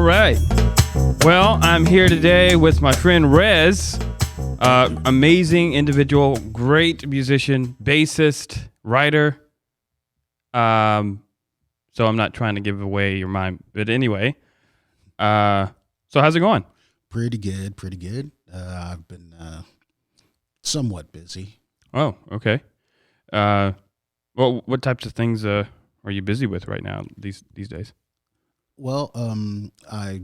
right. Well, I'm here today with my friend Rez. Amazing individual, great musician, bassist, writer. So I'm not trying to give away your mind, but anyway. So how's it going? Pretty good. I've been somewhat busy. Oh, okay. Well, what types of things are you busy with right now these days? Well, I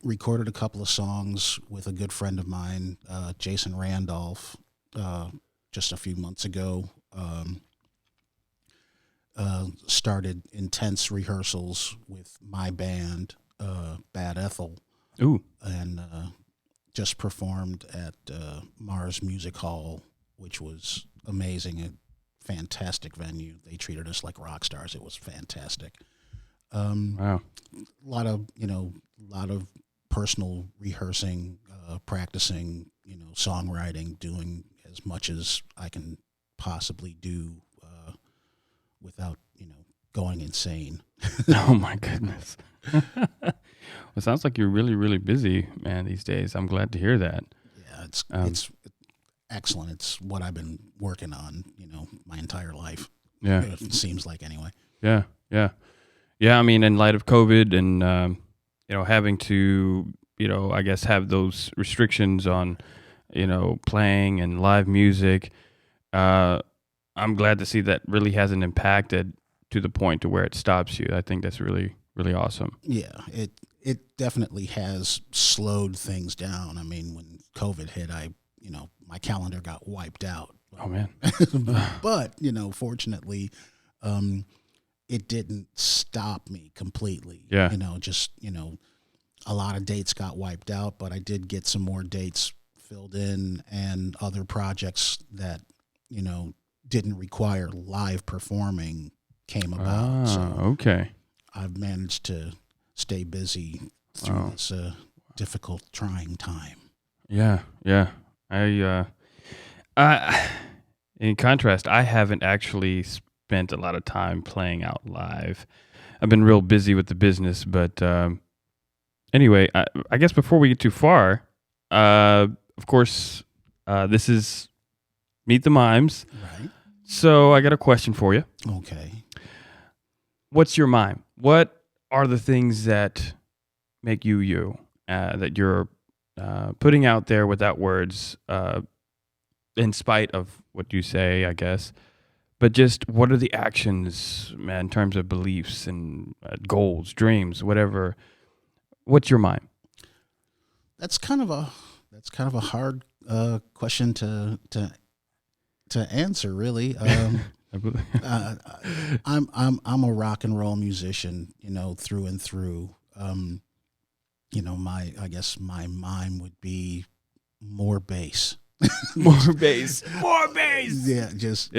recorded a couple of songs with a good friend of mine, Jason Randolph, just a few months ago. Started intense rehearsals with my band, Bad Ethel. Ooh. And just performed at Mars Music Hall, which was amazing. A fantastic venue. They treated us like rock stars. It was fantastic. Wow. A lot of personal rehearsing, practicing, songwriting, doing as much as I can possibly do without, going insane. Oh my goodness. Well, it sounds like you're really, really busy, man, these days. I'm glad to hear that. Yeah, it's excellent. It's what I've been working on, my entire life. Yeah. It seems like anyway. Yeah. I mean, in light of COVID and, having to, I guess have those restrictions on, playing and live music, I'm glad to see that really hasn't impacted to the point to where it stops you. I think that's really, really awesome. Yeah, it definitely has slowed things down. I mean, when COVID hit, my calendar got wiped out. Oh man. But, fortunately, it didn't stop me completely. Yeah. A lot of dates got wiped out, but I did get some more dates filled in and other projects that, didn't require live performing came about. So okay. I've managed to stay busy through this difficult, trying time. Yeah. In contrast, I haven't actually spent a lot of time playing out live. I've been real busy with the business, but anyway, I guess before we get too far, of course, this is Meet the Mimes. Right. So I got a question for you. Okay. What's your mime? What are the things that make you, that you're putting out there without words, in spite of what you say, I guess? But just what are the actions, man, in terms of beliefs and goals, dreams, whatever? What's your mime? That's kind of a hard question to answer, really. I'm a rock and roll musician, through and through. I guess my mime would be more bass. More bass. Yeah, just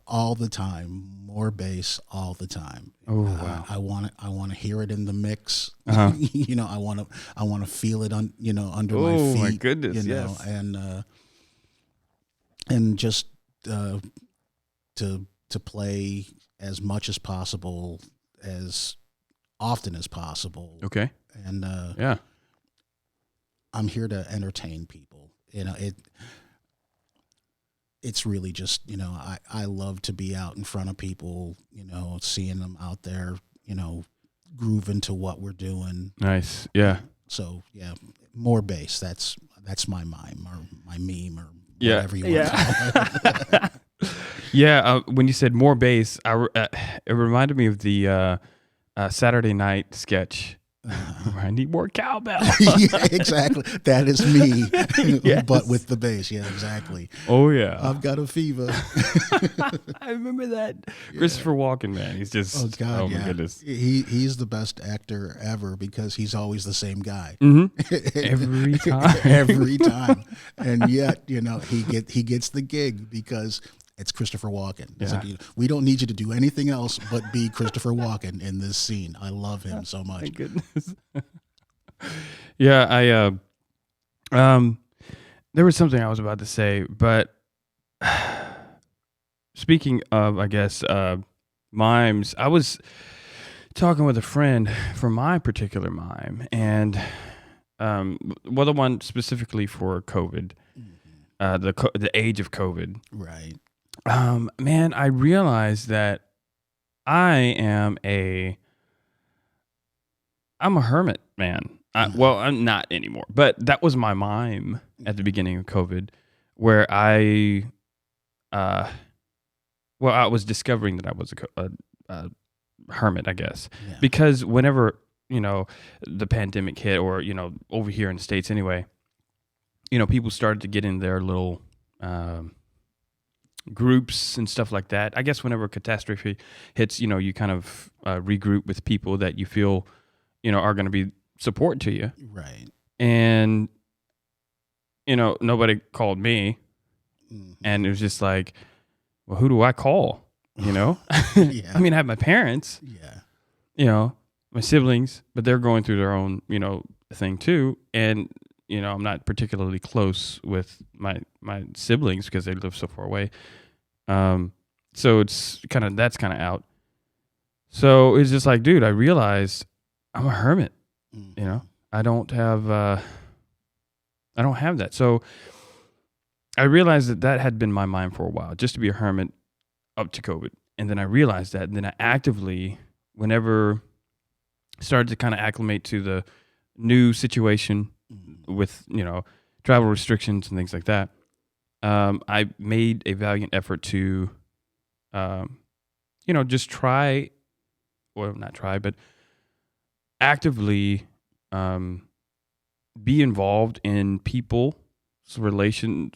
all the time, more bass all the time. Oh wow! I want to hear it in the mix. Uh-huh. I want to feel it on under my feet. Oh my goodness! Yes. And just to play as much as possible, as often as possible. Okay. And yeah, I'm here to entertain people. It's really just, I love to be out in front of people, seeing them out there, grooving to what we're doing. Nice. Yeah. So yeah, more bass. That's my mime or my meme or whatever you want to call it. Yeah. When you said more bass, it reminded me of the Saturday night sketch. I need more cowbell. Yeah, exactly. That is me, Yes. but with the bass. Yeah, exactly. Oh yeah, I've got a fever. I remember that. Yeah. Christopher Walken, man, he's just my goodness. He's the best actor ever because he's always the same guy. Mm-hmm. Every time, every time, and yet he gets the gig because it's Christopher Walken. It's like, we don't need you to do anything else but be Christopher Walken in this scene. I love him so much. My goodness. Yeah, there was something I was about to say, but speaking of, I guess, mimes, I was talking with a friend for my particular mime, and well, the one specifically for COVID, the age of COVID. Right. Man, I realized that I'm a hermit, man. Well, I'm not anymore, but that was my mime at the beginning of COVID, where I was discovering that I was a hermit, I guess, Yeah. because whenever the pandemic hit, or over here in the States anyway, people started to get in their little groups and stuff like that. I guess whenever a catastrophe hits, you kind of regroup with people that you feel are going to be support to you. Right. And nobody called me, and it was just like, well, who do I call? Yeah. I mean, I have my parents, Yeah. My siblings, but they're going through their own, thing too. And, I'm not particularly close with my siblings because they live so far away. So that's kind of out. So it's just like, dude, I realized I'm a hermit, I don't have that. So I realized that had been my mind for a while, just to be a hermit up to COVID. And then I realized that, and then I actively, whenever started to kind of acclimate to the new situation with, travel restrictions and things like that, I made a valiant effort to, just try, or not try, but actively be involved in people's not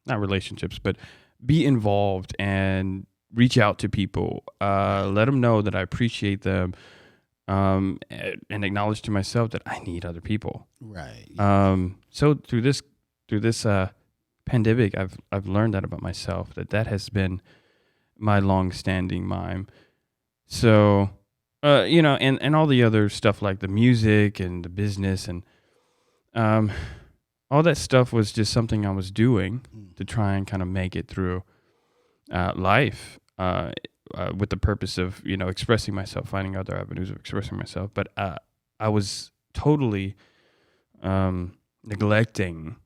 relationships, but be involved and reach out to people, let them know that I appreciate them, and acknowledge to myself that I need other people. Right. So through this pandemic, I've learned that about myself, that has been my long-standing mime. So, and all the other stuff like the music and the business and all that stuff was just something I was doing to try and kind of make it through life, with the purpose of, expressing myself, finding other avenues of expressing myself. But I was totally neglecting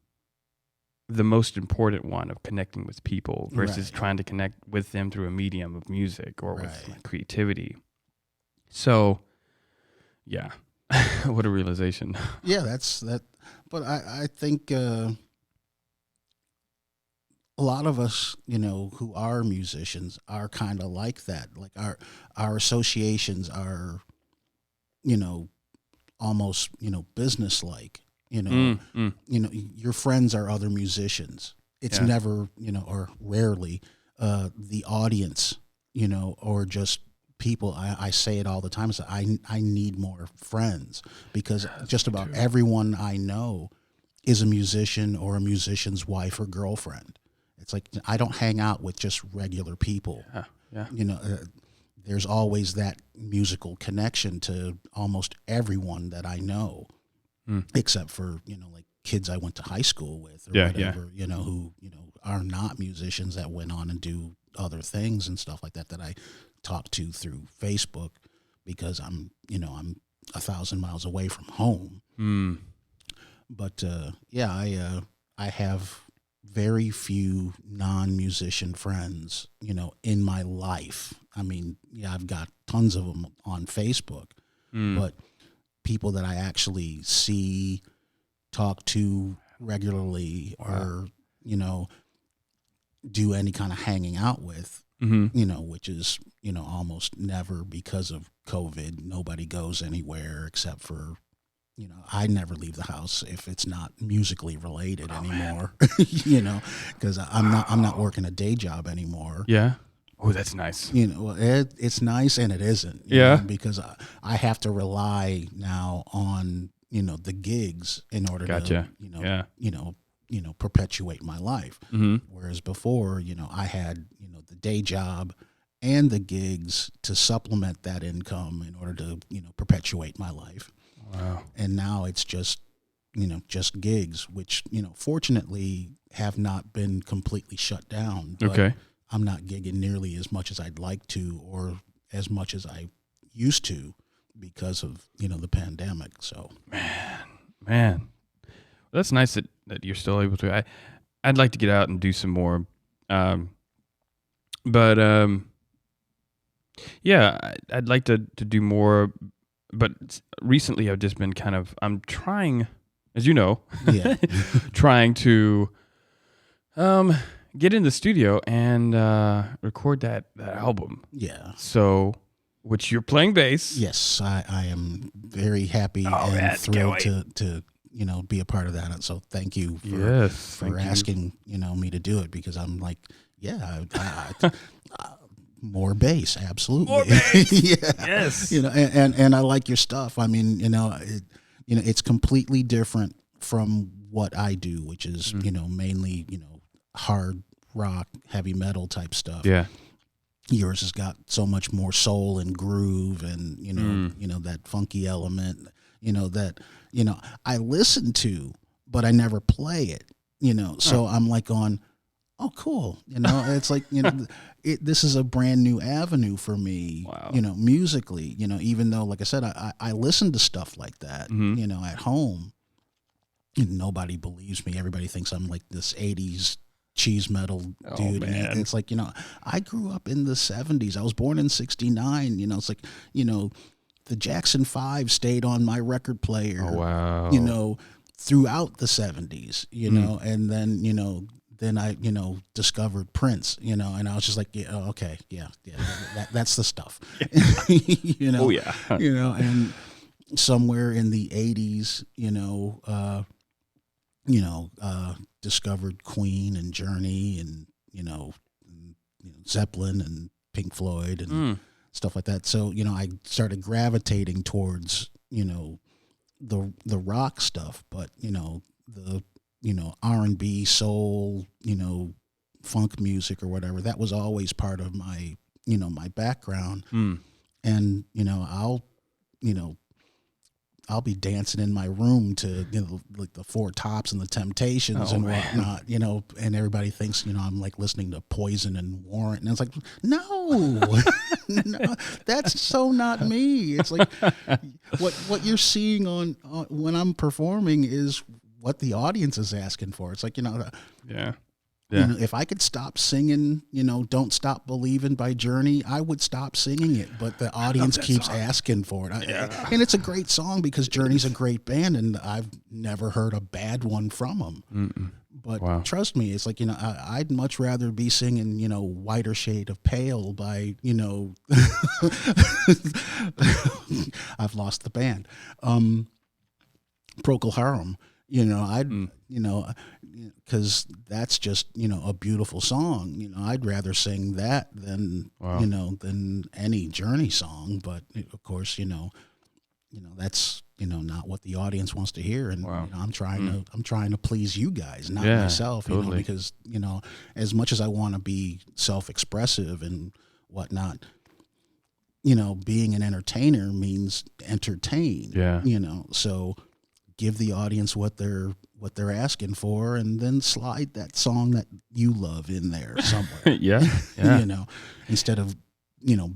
the most important one of connecting with people versus trying to connect with them through a medium of music or with creativity. So, yeah, what a realization. Yeah, that's that. But I think a lot of us, who are musicians, are kind of like that. Like our associations are, almost business like. Your friends are other musicians. It's never, or rarely, the audience, or just people. I say it all the time. So I need more friends, because just about everyone I know is a musician or a musician's wife or girlfriend. It's like, I don't hang out with just regular people. There's always that musical connection to almost everyone that I know, except for, like kids I went to high school with or whatever, who, are not musicians that went on and do other things and stuff like that I talk to through Facebook, because I'm 1,000 miles away from home. But I have very few non-musician friends, in my life. I mean, I've got tons of them on Facebook, but people that I actually see, talk to regularly, or, do any kind of hanging out with, which is, almost never, because of COVID. Nobody goes anywhere except for, I never leave the house if it's not musically related anymore, because I'm not working a day job anymore. Yeah. Oh, that's nice. It's nice and it isn't. You know, because I have to rely now on, the gigs in order to, perpetuate my life. Whereas before, I had, the day job and the gigs to supplement that income in order to, perpetuate my life. Wow. And now it's just gigs, which, fortunately have not been completely shut down. But I'm not gigging nearly as much as I'd like to, or as much as I used to because of, the pandemic. So Man, that's nice that you're still able to. I'd like to get out and do some more, but yeah, I'd like to do more. But recently, I've just been I'm trying, as you know, yeah, trying to get in the studio and record that album. yeah. So, which you're playing bass. Yes, I am very happy Oh, man, and thrilled to be a part of that. And so thank you for asking me to do it, because I'm like, yeah, more bass, absolutely. More bass. Yeah. Yes. And I like your stuff. I mean, it's completely different from what I do, which is mainly hard rock, heavy metal type stuff. Yeah. Yours has got so much more soul and groove, and that funky element, that I listen to, but I never play it. So I'm like going, oh, cool. It's like this is a brand new avenue for me. Wow. Musically. Even though, like I said, I listen to stuff like that. At home, and nobody believes me. Everybody thinks I'm like this '80s cheese metal dude. Man. And it's like, I grew up in the 70s. I was born in 69. It's like, the Jackson 5 stayed on my record player. Oh, wow. Throughout the 70s, and then I, discovered Prince, and I was just like, yeah, okay, yeah, that's the stuff. Oh, yeah. And somewhere in the 80s, discovered Queen and Journey and Zeppelin and Pink Floyd and stuff like that. So I started gravitating towards the rock stuff, but the R&B, soul, funk music or whatever, that was always part of my my background. And I'll be dancing in my room to like the Four Tops and the Temptations and whatnot, and everybody thinks I'm like listening to Poison and Warrant, and it's like, no, no, that's so not me. It's like what you're seeing on when I'm performing is what the audience is asking for. It's like Yeah. If I could stop singing, "Don't Stop Believing" by Journey, I would stop singing it. But the audience keeps asking for it. And it's a great song because Journey's a great band, and I've never heard a bad one from them. Mm-mm. But trust me, it's like, I'd much rather be singing, "Whiter Shade of Pale" by, I've lost the band. Procol Harum. Because that's just, a beautiful song. I'd rather sing that than, than any Journey song. But of course, that's, not what the audience wants to hear. And I'm trying to please you guys, not myself, totally. because, as much as I want to be self-expressive and whatnot, being an entertainer means entertain. Yeah. So give the audience what they're asking for, and then slide that song that you love in there somewhere. Yeah. Instead of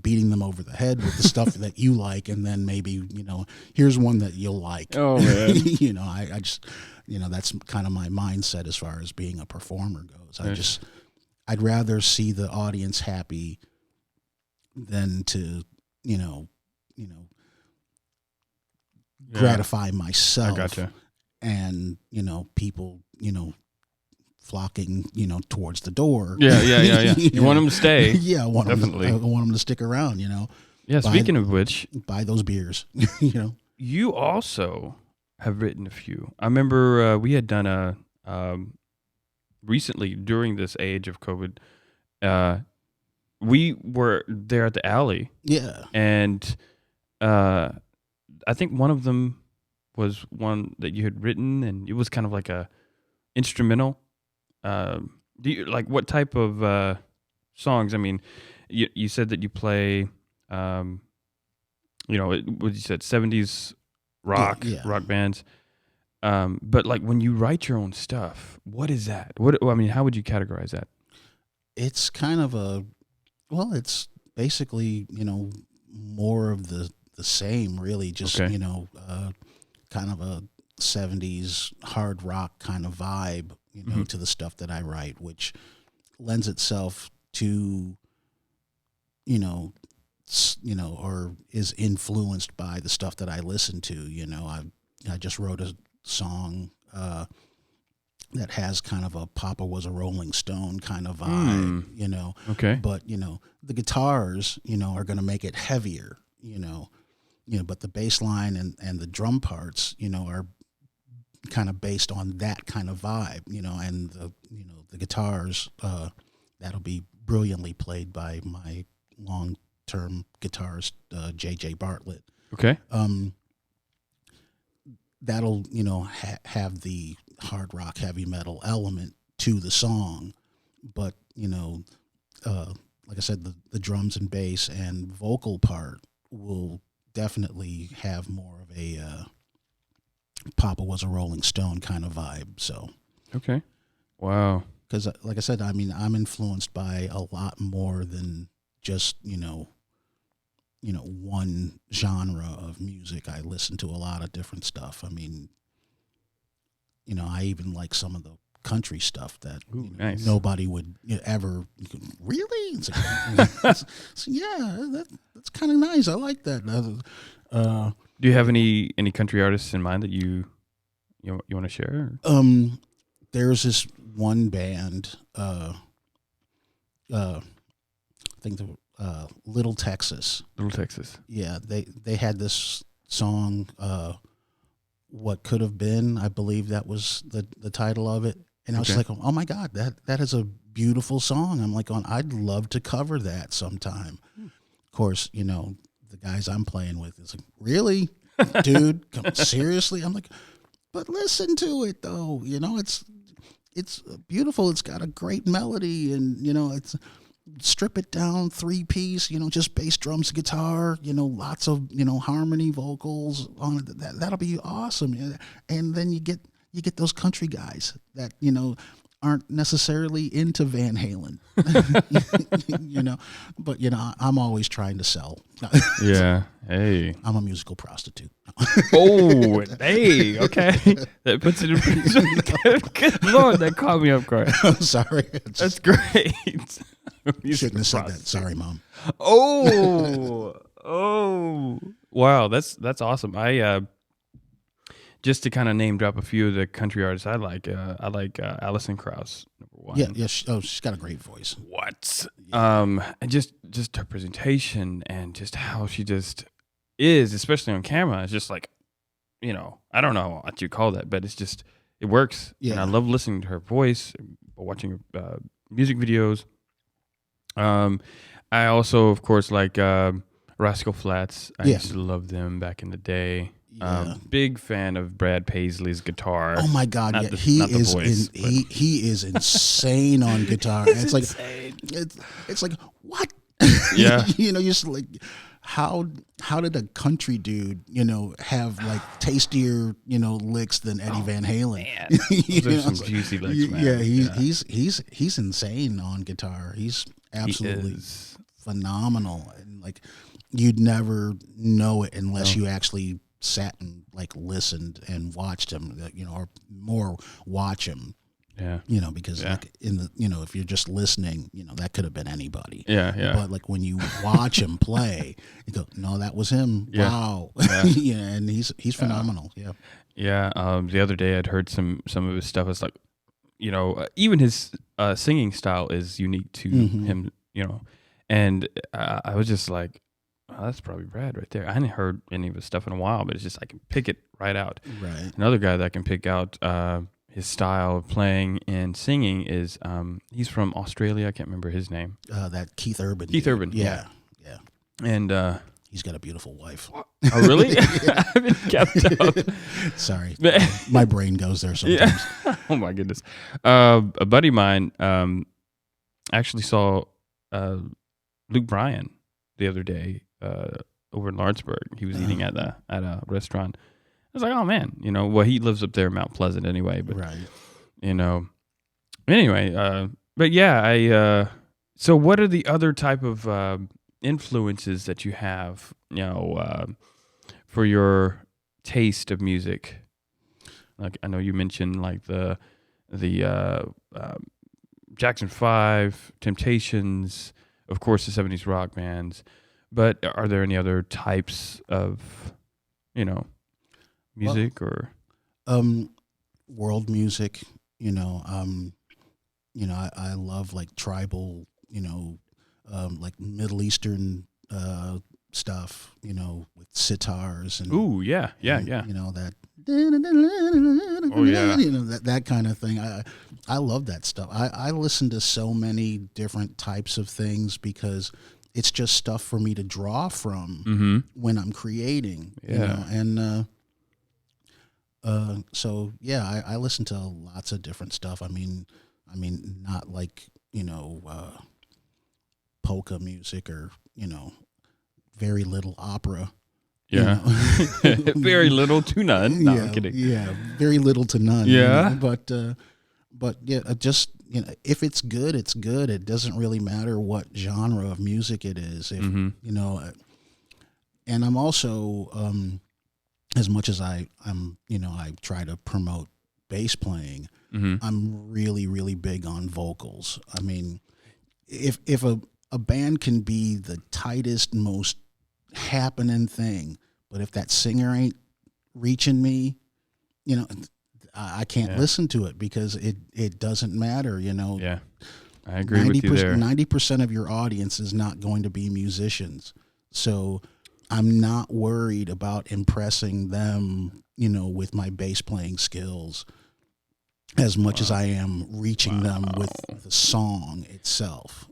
beating them over the head with the stuff that you like, and then maybe here's one that you'll like. Oh, man. I just that's kind of my mindset as far as being a performer goes. I'd rather see the audience happy than to gratify myself. I gotcha. And people flocking towards the door. Yeah. You want them to stay. Yeah, I want Definitely. I want them to stick around. Yeah. Speaking of which, buy those beers. You also have written a few. I remember we had done a recently during this age of COVID. We were there at the alley. Yeah. And I think one of them was one that you had written, and it was kind of like a instrumental. Do you like what type of songs? I mean, you said that you play, what you said, 70s rock, rock bands. But like when you write your own stuff, what is that? How would you categorize that? It's kind of it's basically, more of the same, really. Just Okay. kind of a 70s hard rock kind of vibe, to the stuff that I write, which lends itself to, or is influenced by the stuff that I listen to. I just wrote a song that has kind of a Papa Was a Rolling Stone kind of vibe, Okay. but the guitars, are going to make it heavier, but the bass line and the drum parts, are kind of based on that kind of vibe, and the guitars, that'll be brilliantly played by my long-term guitarist, JJ Bartlett. Okay. That'll, have the hard rock heavy metal element to the song, but, like I said, the drums and bass and vocal part will definitely have more of a Papa Was a Rolling Stone kind of vibe. So, Okay. Wow. because like I said, I mean, I'm influenced by a lot more than just one genre of music. I listen to a lot of different stuff. I mean, I even like some of the country stuff that nice. nobody would ever really. It's that's kind of nice. I like that. Do you have any country artists in mind that you want to share? There's this one band. I think the Little Texas. Little Texas. Yeah, they had this song. What Could Have Been, I believe that was the title of it. And I was like, oh my God, that is a beautiful song. I'm like, I'd love to cover that sometime. Of course, the guys I'm playing with is like, really, dude, seriously? I'm like, but listen to it though. It's beautiful. It's got a great melody, and it's strip it down 3-piece. Just bass, drums, guitar. Lots of harmony vocals on it. That'll be awesome. And then you get those country guys that aren't necessarily into Van Halen, but I'm always trying to sell. Yeah. Hey. I'm a musical prostitute. Oh, hey. Okay. That puts it in perspective. Good Lord, that caught me up guard. I'm sorry. That's great. Shouldn't have said that. Sorry, Mom. Oh, wow. That's awesome. I just to kind of name drop a few of the country artists I like Alison Krauss, number one. Yeah. She's got a great voice. What? And just her presentation and just how she just is, especially on camera. It's just like, I don't know what you call that, but it works. Yeah. And I love listening to her voice, watching music videos. I also, of course, like Rascal Flatts. I used to love them back in the day. Yeah. Big fan of Brad Paisley's guitar. Oh my God! He is insane on guitar. And it's insane. It's like what? Yeah. Just like how did a country dude have like tastier licks than Eddie Van Halen? Man. Those are some juicy licks, man. Yeah, he's insane on guitar. He's absolutely phenomenal, and like you'd never know it unless you actually sat and like listened and watched him, or more watch him. Yeah. Because like in the if you're just listening, that could have been anybody. Yeah. But like when you watch him play, you go, no, that was him. Yeah. Wow. Yeah. And he's phenomenal. Yeah. Yeah. The other day I'd heard some of his stuff. It's like, even his singing style is unique to him. And I was just like, oh, that's probably Brad right there. I hadn't heard any of his stuff in a while, but it's just I can pick it right out. Right. Another guy that I can pick out his style of playing and singing is he's from Australia. I can't remember his name. That Keith Urban. Keith Urban. Yeah. And he's got a beautiful wife. Oh, really? I haven't kept up. Sorry, my brain goes there sometimes. Yeah. Oh my goodness. A buddy of mine actually saw Luke Bryan the other day over in Lawrenceburg. He was eating at a restaurant. I was like, oh man, well, he lives up there in Mount Pleasant anyway, but right. Anyway, but yeah, so what are the other type of influences that you have, for your taste of music. Like I know you mentioned like the Jackson 5, Temptations, of course the 70s rock bands. But are there any other types of, music or world music, I love like tribal, like Middle Eastern stuff, with sitars and ooh, yeah. That Oh yeah. that kind of thing. I love that stuff. I listen to so many different types of things because it's just stuff for me to draw from when I'm creating. Yeah. And so yeah, I listen to lots of different stuff. I mean, not like polka music or very little opera. Yeah. Very little to none. No, I'm kidding. Yeah, very little to none. Yeah. But yeah, just if it's good, it's good. It doesn't really matter what genre of music it is. If and I'm also as much as I'm I try to promote bass playing. I'm really, really big on vocals. I mean, if a band can be the tightest, most happening thing, but if that singer ain't reaching me, I can't listen to it because it doesn't matter. Yeah, I agree with you there. 90% of your audience is not going to be musicians, so I'm not worried about impressing them, with my bass playing skills as much as I am reaching them with the song itself.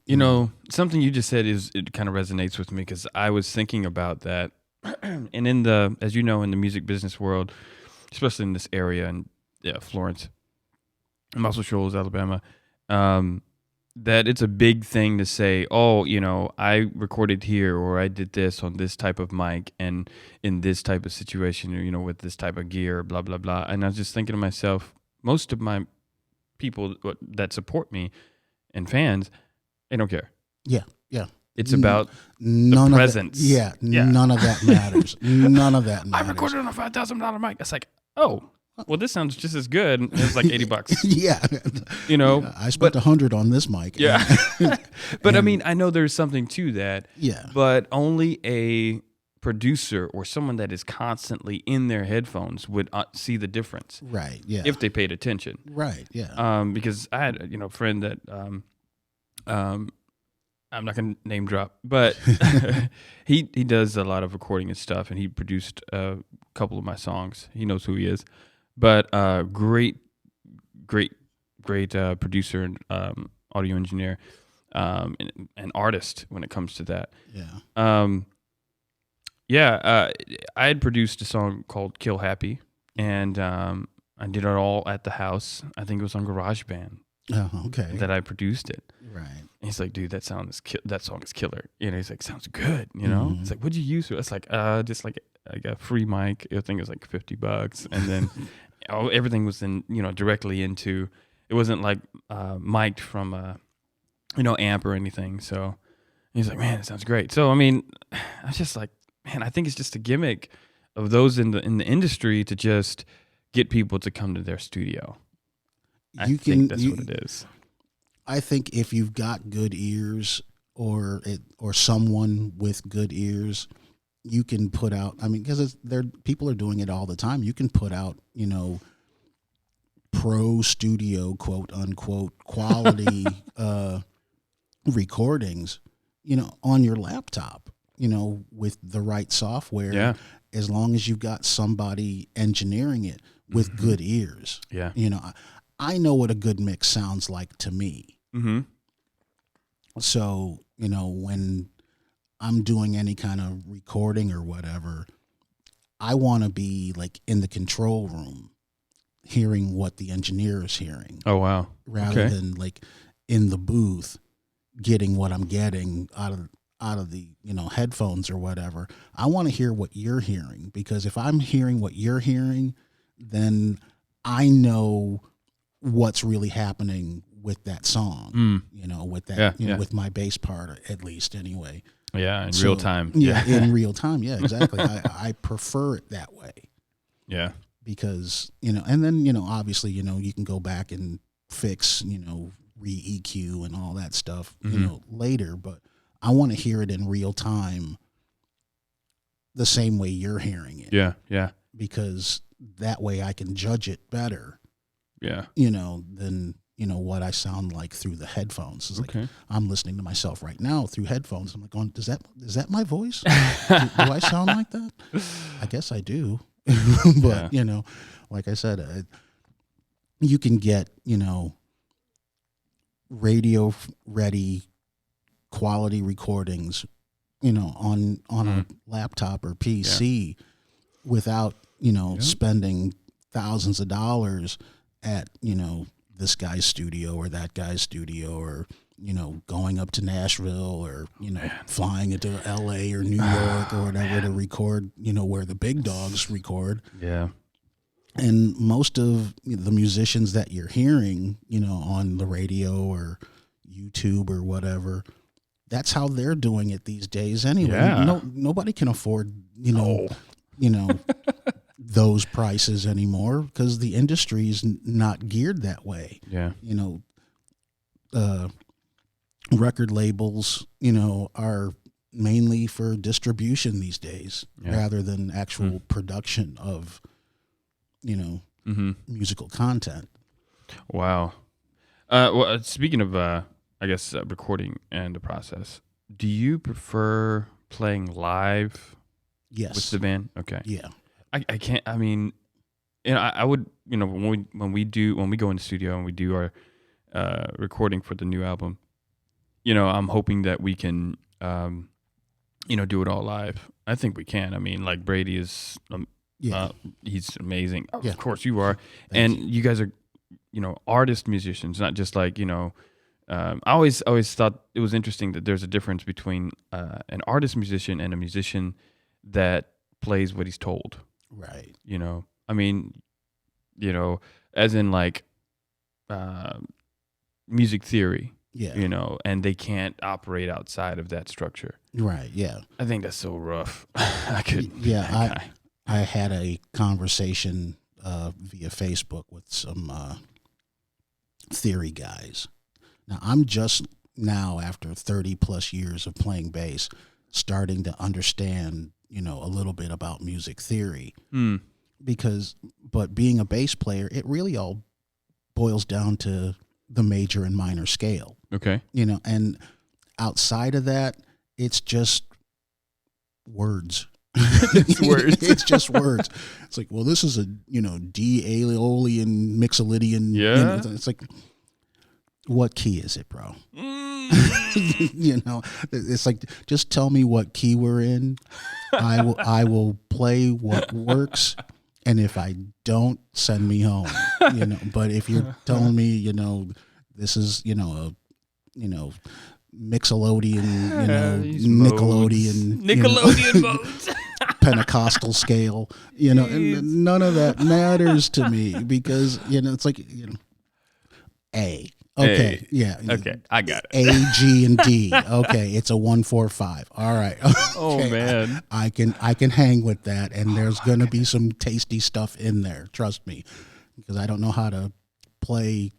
Something you just said it kind of resonates with me because I was thinking about that. And as you know, in the music business world, especially in this area in Florence, Muscle Shoals, Alabama, that it's a big thing to say, oh, I recorded here or I did this on this type of mic and in this type of situation, or, with this type of gear, blah, blah, blah. And I was just thinking to myself, most of my people that support me and fans, they don't care. Yeah. It's about the presence. None of that matters. None of that matters. I recorded on a $5,000 mic. It's like, oh, well, this sounds just as good. It's like $80. Yeah. I spent $100 on this mic. Yeah. But I mean, I know there's something to that. Yeah. But only a producer or someone that is constantly in their headphones would see the difference. Right. Yeah. If they paid attention. Right. Yeah. Because I had a friend that I'm not gonna name drop, but he does a lot of recording and stuff, and he produced a couple of my songs. He knows who he is, but great producer and audio engineer, and artist when it comes to that. Yeah. I had produced a song called "Kill Happy," and I did it all at the house. I think it was on GarageBand. Oh, okay. That I produced it. Right. And he's like, dude, that song is killer. He's like, sounds good. It's like, what'd you use? It's like, just like a free mic. I think it was like $50, and then everything was in, directly into. It wasn't like mic'd from amp or anything. So he's like, man, it sounds great. So I mean, I was just like, man, I think it's just a gimmick of those in the industry to just get people to come to their studio. I think that's what it is. I think if you've got good ears or someone with good ears, you can put out. I mean, because people are doing it all the time. You can put out, pro studio, quote unquote, quality recordings, on your laptop, with the right software. Yeah. As long as you've got somebody engineering it with good ears. Yeah. I know what a good mix sounds like to me. Mm-hmm. So, when I'm doing any kind of recording or whatever, I want to be like in the control room hearing what the engineer is hearing. Oh, wow. Rather than like in the booth getting what I'm getting out of the, headphones or whatever. I want to hear what you're hearing, because if I'm hearing what you're hearing, then I know what's really happening with that song, with that, with my bass part, at least anyway. Yeah, in real time. Yeah, in real time. Yeah, exactly. I prefer it that way. Yeah. Because, and then, obviously, you can go back and fix, re-EQ and all that stuff, later. But I want to hear it in real time the same way you're hearing it. Yeah, yeah. Because that way I can judge it better. Yeah. Than, what I sound like through the headphones. It's like I'm listening to myself right now through headphones. I'm like going, is that my voice? do I sound like that? I guess I do. But, like I said, you can get, radio ready quality recordings, on a laptop or PC without, spending thousands of dollars at, this guy's studio or that guy's studio, or, going up to Nashville or, flying into LA or New York or whatever to record, where the big dogs record. Yeah. And most of the musicians that you're hearing, on the radio or YouTube or whatever, that's how they're doing it these days anyway. Yeah. Nobody can afford, those prices anymore because the industry is not geared that way. Yeah. Record labels, are mainly for distribution these days rather than actual production of, musical content. Wow. Well, speaking of, recording and the process, do you prefer playing live? Yes. With the band? Okay. Yeah. I can't. I mean, I would. When we go in the studio and we do our recording for the new album, I'm hoping that we can, do it all live. I think we can. I mean, like Brady is, he's amazing. Yeah. Of course you are, and you guys are, artist musicians, not just like I always thought it was interesting that there's a difference between an artist musician and a musician that plays what he's told. Right. I mean, as in like music theory. Yeah. And they can't operate outside of that structure. Right. Yeah. I think that's so rough. I could. Yeah. I had a conversation via Facebook with some theory guys. Now I'm just now, after 30 plus years of playing bass, starting to understand, a little bit about music theory. But being a bass player, it really all boils down to the major and minor scale. Okay. And outside of that, it's just words. It's words. It's just words. It's like, well, this is a, D Aeolian Mixolydian. Yeah. It's like, what key is it, bro? It's like, just tell me what key we're in. I will play what works. And if I don't, send me home, but if you're telling me, this is, a, Mixolydian, Nickelodeon modes. Pentecostal scale, and none of that matters to me because, it's like, A. Okay. A. Yeah. Okay. I got it. A, G, and D. Okay. It's a 1-4-5. All right. Okay. Oh man. I can hang with that. And there's going to be some tasty stuff in there. Trust me, because I don't know how to play,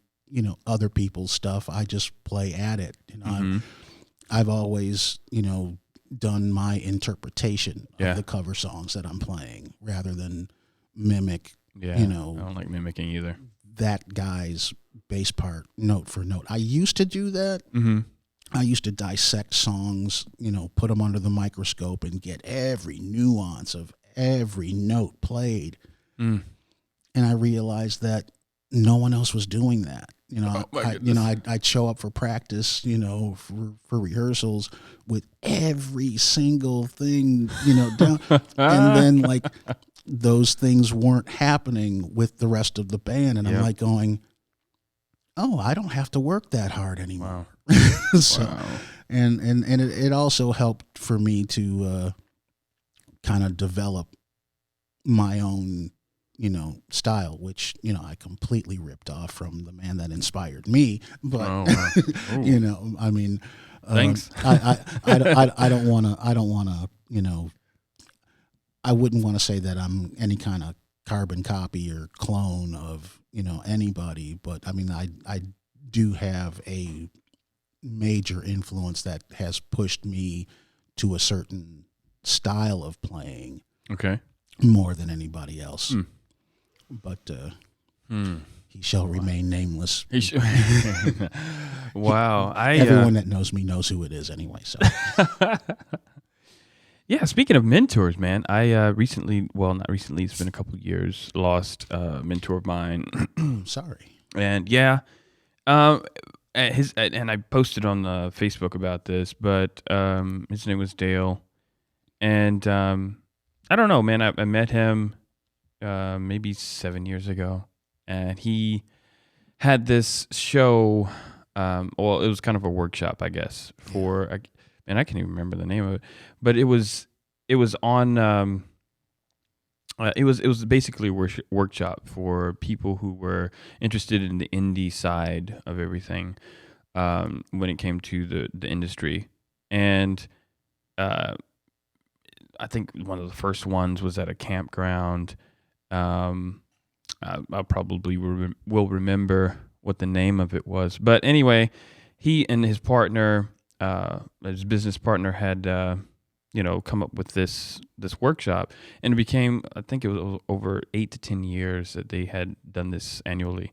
other people's stuff. I just play at it. I've always, done my interpretation of the cover songs that I'm playing rather than mimic, I don't like mimicking either. That guy's bass part note for note. I used to do that. I used to dissect songs, put them under the microscope and get every nuance of every note played. And I realized that no one else was doing that. I'd show up for practice, for rehearsals with every single thing, down. And then like those things weren't happening with the rest of the band. And I'm like going, oh, I don't have to work that hard anymore. Wow. So, wow. And it also helped for me to kind of develop my own, style, which, I completely ripped off from the man that inspired me. But, oh, wow. Thanks. I don't want to, you know, I wouldn't want to say that I'm any kind of carbon copy or clone of, you know, anybody, but I mean, I do have a major influence that has pushed me to a certain style of playing Okay. more than anybody else. But he shall Wow. remain nameless. Wow. Everyone that knows me knows who it is anyway. So yeah, speaking of mentors, man, I recently, well, not recently, it's been a couple of years, lost a mentor of mine. sorry. And yeah, and I posted on Facebook about this, but his name was Dale. And I don't know, man, I met him maybe 7 years ago. And he had this show, well, it was kind of a workshop, I guess, for, and I can't even remember the name of it, but it was on, it was basically a workshop for people who were interested in the indie side of everything, when it came to the industry. And I think one of the first ones was at a campground. I probably will remember what the name of it was. But anyway, he and his partner, his business partner, had come up with this workshop, and it became, I think it was over 8 to 10 years that they had done this annually,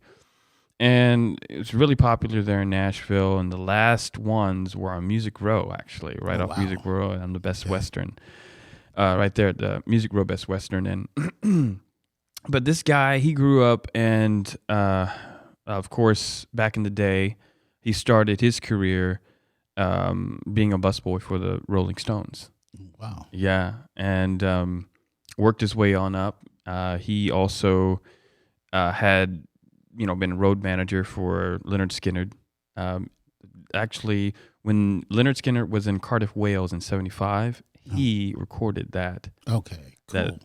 and it was really popular there in Nashville. And the last ones were on Music Row, actually, right off wow. Music Row on the Best Western, right there at the Music Row Best Western. And but this guy, he grew up, and of course, back in the day, he started his career being a busboy for the Rolling Stones. Wow. Yeah, and worked his way on up. He also had, been a road manager for Leonard Skinner. Actually, when Leonard Skinner was in Cardiff, Wales in '75, he recorded that. Okay, cool.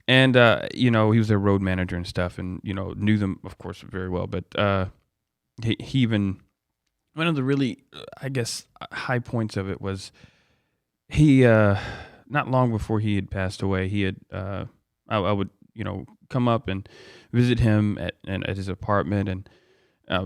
And he was their road manager and stuff, and knew them, of course, very well. But he even, one of the really, I guess, high points of it was he, not long before he had passed away, he had, I would come up and visit him at his apartment and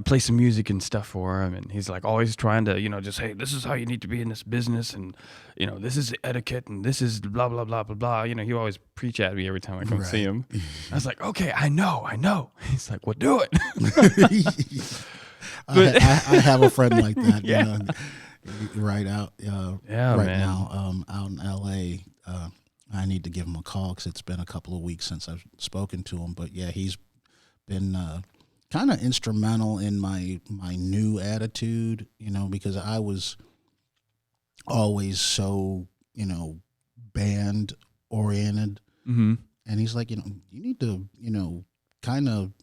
play some music and stuff for him. And he's like always trying to, just, hey, this is how you need to be in this business. And, this is etiquette, and this is blah, blah, blah, blah, blah. He would always preach at me every time I come see him. I was like, okay, I know. He's like, well, do it. I have a friend like that. Yeah. Right out. Yeah, right man. now, out in L.A. I need to give him a call because it's been a couple of weeks since I've spoken to him. But yeah, he's been kind of instrumental in my new attitude. Because I was always so band oriented, and he's like, you need to kind of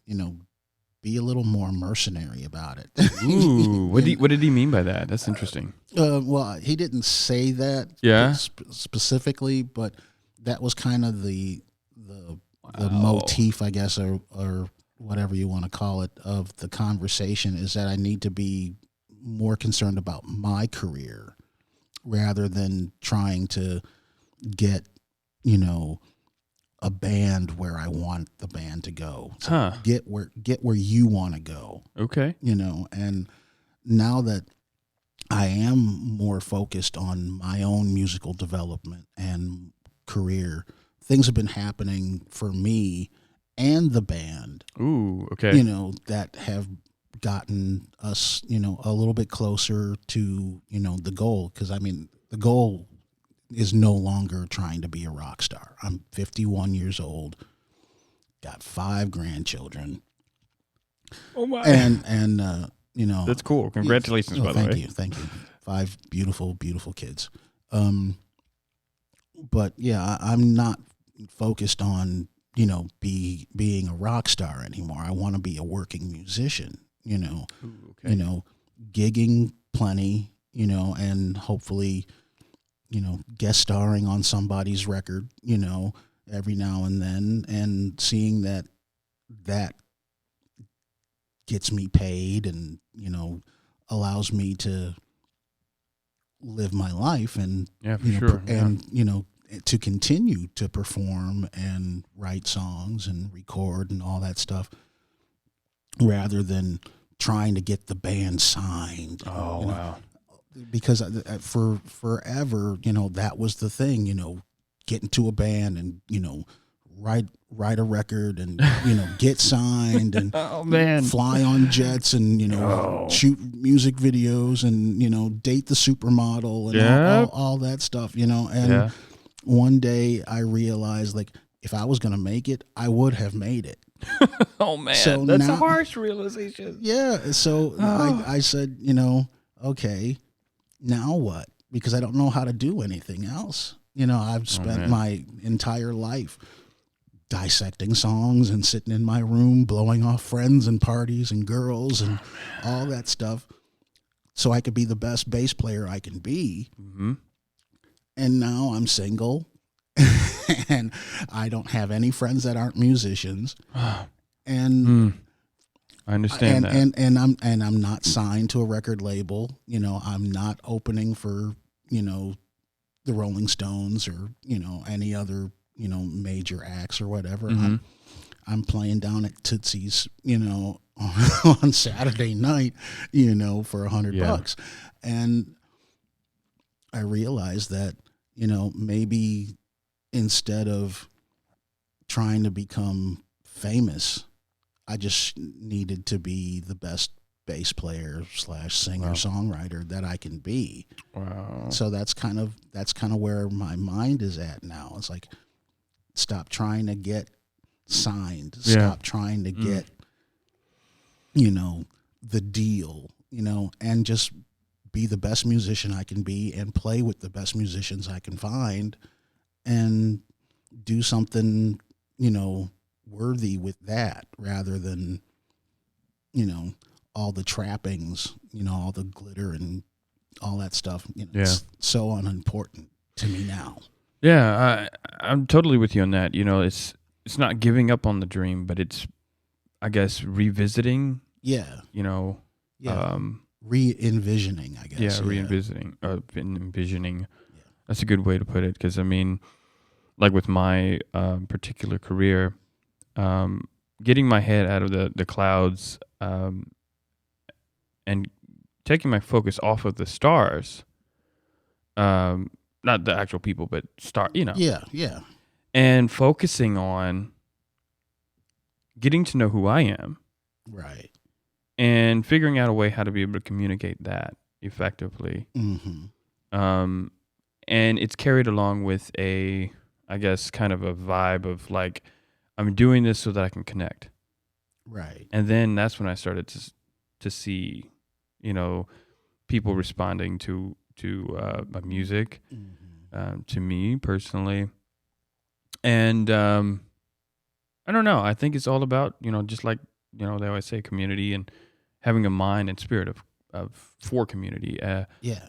be a little more mercenary about it. Ooh, what did he mean by that? That's interesting. Well, he didn't say that specifically, but that was kind of the motif, I guess, or whatever you want to call it, of the conversation, is that I need to be more concerned about my career rather than trying to get, a band where I want the band to go. So get where you want to go. Okay. And now that I am more focused on my own musical development and career, things have been happening for me and the band. Ooh, okay. That have gotten us, a little bit closer to, the goal. Because, the goal is no longer trying to be a rock star. I'm 51 years old, got 5 grandchildren. Oh my! And that's cool. Congratulations, by the way. Thank you. 5 beautiful, beautiful kids. But yeah, I'm not focused on being a rock star anymore. I want to be a working musician. Ooh, okay. Gigging plenty. And hopefully, guest starring on somebody's record, every now and then, and seeing that gets me paid and, allows me to live my life and, Yeah, for sure. and, to continue to perform and write songs and record and all that stuff rather than trying to get the band signed. Oh, wow. Because for forever, that was the thing, get into a band and, write a record and, get signed and Oh, man. fly on jets and, shoot music videos and, date the supermodel and Yep. all that stuff, and one day I realized, like, if I was going to make it, I would have made it. Oh, man. So That's now, a harsh realization. yeah. So I said, okay, now what? Because I don't know how to do anything else. I've spent my entire life dissecting songs and sitting in my room, blowing off friends and parties and girls and all that stuff so I could be the best bass player I can be. Mm-hmm. And now I'm single and I don't have any friends that aren't musicians. And I understand that. And I'm not signed to a record label. I'm not opening for, the Rolling Stones or, any other, major acts or whatever. Mm-hmm. I'm playing down at Tootsie's, on Saturday night, for $100. And I realized that, maybe instead of trying to become famous, I just needed to be the best bass player / singer songwriter that I can be. Wow. So that's kind of where my mind is at now. It's like, stop trying to get signed. Stop trying to get, the deal, and just be the best musician I can be and play with the best musicians I can find and do something, worthy with that rather than, all the trappings, all the glitter and all that stuff. It's so unimportant to me now. Yeah, I'm totally with you on that. It's not giving up on the dream, but it's, I guess, revisiting. Yeah. Re-envisioning, I guess. Yeah, re-envisioning. Envisioning. Yeah. That's a good way to put it. Because, I mean, like with my particular career, getting my head out of the clouds and taking my focus off of the stars, not the actual people, but Yeah. And focusing on getting to know who I am. Right. And figuring out a way how to be able to communicate that effectively. Mm-hmm. And it's carried along with I guess, kind of a vibe of like, I'm doing this so that I can connect. Right. And then that's when I started to see, people responding to my music, to me personally. And I don't know. I think it's all about, just like, they always say, community and having a mind and spirit of for community. Yeah.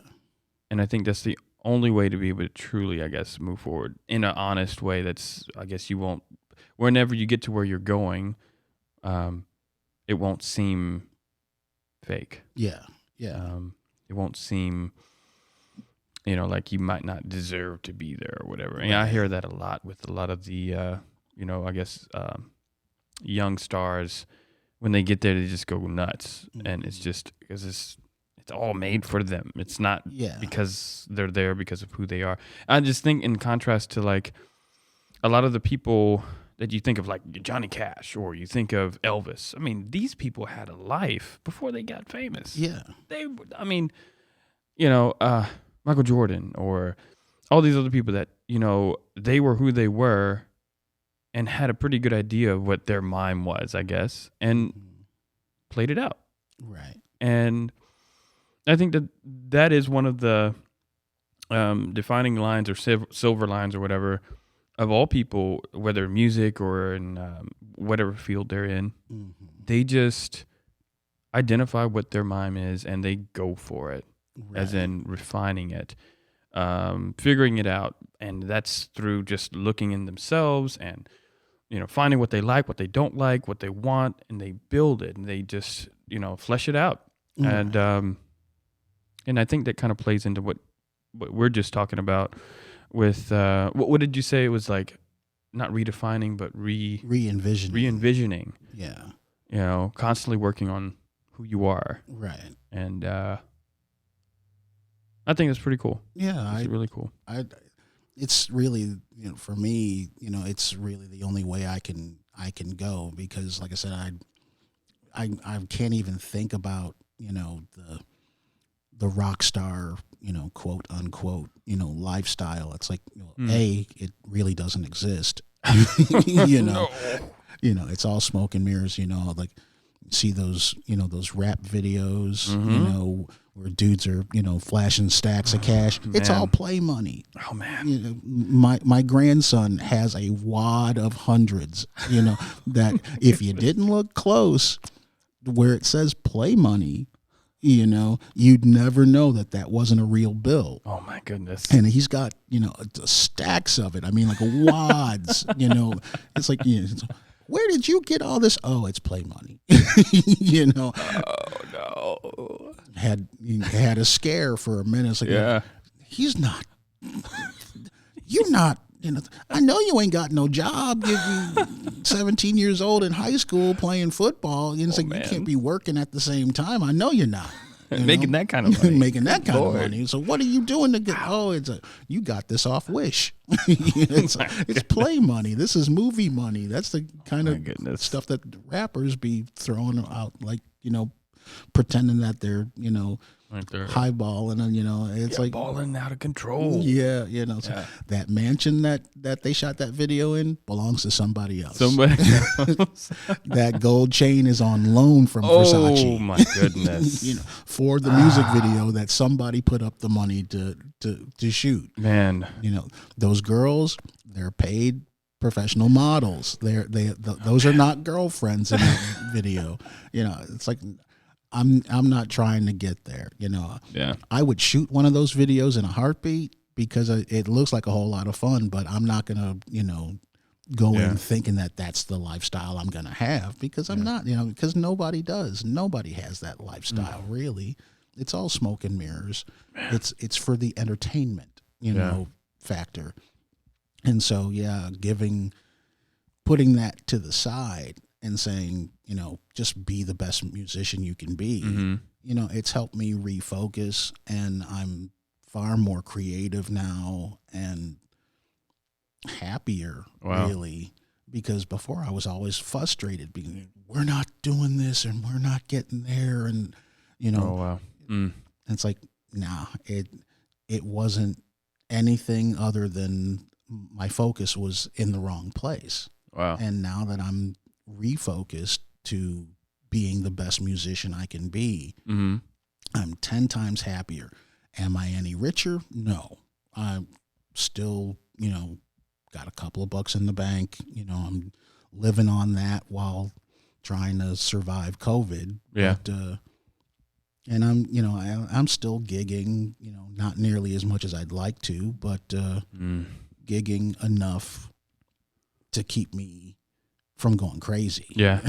And I think that's the only way to be able to truly, I guess, move forward in an honest way. That's, I guess, you won't, whenever you get to where you're going, it won't seem fake. Yeah. Yeah. It won't seem, like you might not deserve to be there or whatever. And I hear that a lot with a lot of the, I guess, young stars. When they get there, they just go nuts. And it's just because it's all made for them. It's not because they're there because of who they are. I just think in contrast to like a lot of the people that you think of, like Johnny Cash or you think of Elvis. I mean, these people had a life before they got famous. Yeah. Michael Jordan or all these other people that, they were who they were and had a pretty good idea of what their mime was, I guess, and played it out. Right. And I think that is one of the defining lines or silver lines or whatever of all people, whether music or in whatever field they're in. Mm-hmm. They just identify what their mime is and they go for it, as in refining it, figuring it out. And that's through just looking in themselves and finding what they like, what they don't like, what they want, and they build it and they just, flesh it out. Mm. And I think that kind of plays into what we're just talking about with, what did you say? It was like not redefining, but re-envisioning, Yeah. Constantly working on who you are. Right. And, I think it's pretty cool. Yeah. It's really cool. It's really, for me, it's really the only way I can go, because like I said, I can't even think about, the rock star, quote unquote, lifestyle. It's like, it really doesn't exist. No. It's all smoke and mirrors, like see those, those rap videos, where dudes are, flashing stacks of cash. It's all play money. Oh man. My grandson has a wad of hundreds, that if you didn't look close where it says play money, you'd never know that wasn't a real bill. Oh my goodness. And he's got, stacks of it. I mean, like wads, it's like, where did you get all this? Oh, it's play money. Oh no. Had a scare for a minute. It's like, he's not, you're not, I know you ain't got no job. You're 17 years old in high school playing football. It's like, you can't be working at the same time. I know you're not. Making that kind of money. Making that kind of money. So what are you doing to get? Oh, you got this off Wish. It's play money. This is movie money. That's the kind of stuff that rappers be throwing out, like, pretending that they're, highballing, and it's like balling out of control. Yeah, so that mansion that they shot that video in belongs to somebody else. That gold chain is on loan from Versace. Oh my goodness. For the music video that somebody put up the money to shoot. Man, those girls, they're paid professional models. Those are not girlfriends in that video. It's like, I'm not trying to get there. I would shoot one of those videos in a heartbeat because it looks like a whole lot of fun, but I'm not going to, go in thinking that that's the lifestyle I'm going to have, because I'm not, because nobody does. Nobody has that lifestyle, really. It's all smoke and mirrors. It's for the entertainment, factor. And so, putting that to the side and saying, just be the best musician you can be. It's helped me refocus, and I'm far more creative now and happier, really, because before I was always frustrated because we're not doing this and we're not getting there. And, it's like, nah, it wasn't anything other than my focus was in the wrong place. Wow. And now that I'm refocused to being the best musician I can be, I'm 10 times happier. Am I any richer? No. I'm still, got a couple of bucks in the bank. I'm living on that while trying to survive COVID. Yeah. But, and I'm still gigging, not nearly as much as I'd like to, but gigging enough to keep me from going crazy. Yeah.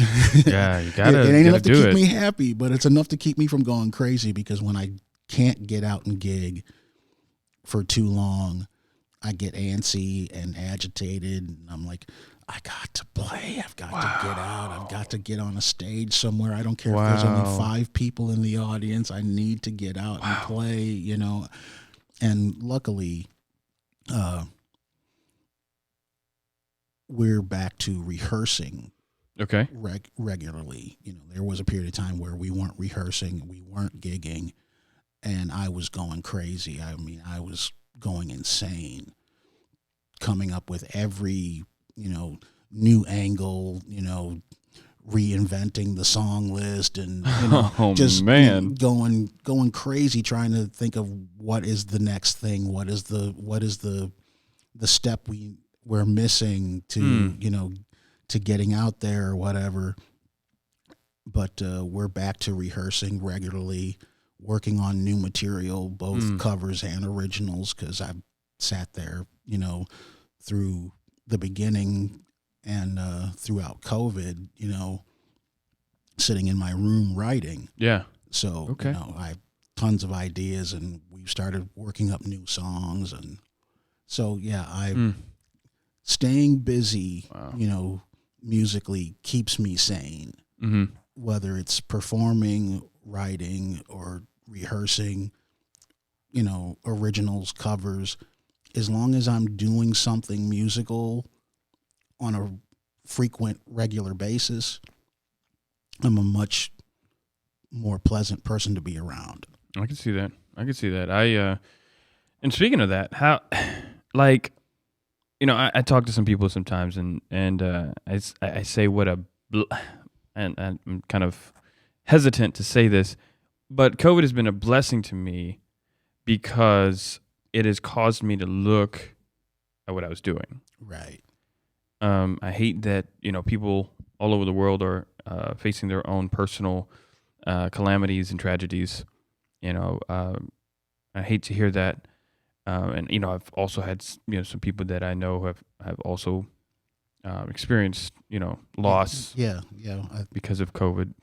Yeah, you gotta it ain't enough to keep it. me happy, but it's enough to keep me from going crazy, because when I can't get out and gig for too long, I get antsy and agitated, and I'm like, I got to play. I've got to get out. I've got to get on a stage somewhere. I don't care if there's only 5 people in the audience. I need to get out and play, And luckily, we're back to rehearsing. Okay. Regularly. There was a period of time where we weren't rehearsing, we weren't gigging, and I was going crazy. I mean, I was going insane, coming up with every, new angle, reinventing the song list, and going crazy trying to think of what is the next thing, what is the step we're missing to to getting out there or whatever. But we're back to rehearsing regularly, working on new material, both covers and originals, because I've sat there, through the beginning and throughout COVID, sitting in my room writing. Yeah. So, Okay. I have tons of ideas, and we started working up new songs. And so, staying busy, Wow. musically keeps me sane, Mm-hmm. whether it's performing, writing, or rehearsing, originals, covers. As long as I'm doing something musical on a frequent, regular basis, I'm a much more pleasant person to be around. I can see that. And speaking of that, how, like, I talk to some people sometimes, and I say what a, and I'm kind of hesitant to say this, but COVID has been a blessing to me because it has caused me to look at what I was doing. Right. I hate that people all over the world are facing their own personal calamities and tragedies. I hate to hear that. And I've also had some people that I know have also experienced loss Yeah. because of COVID.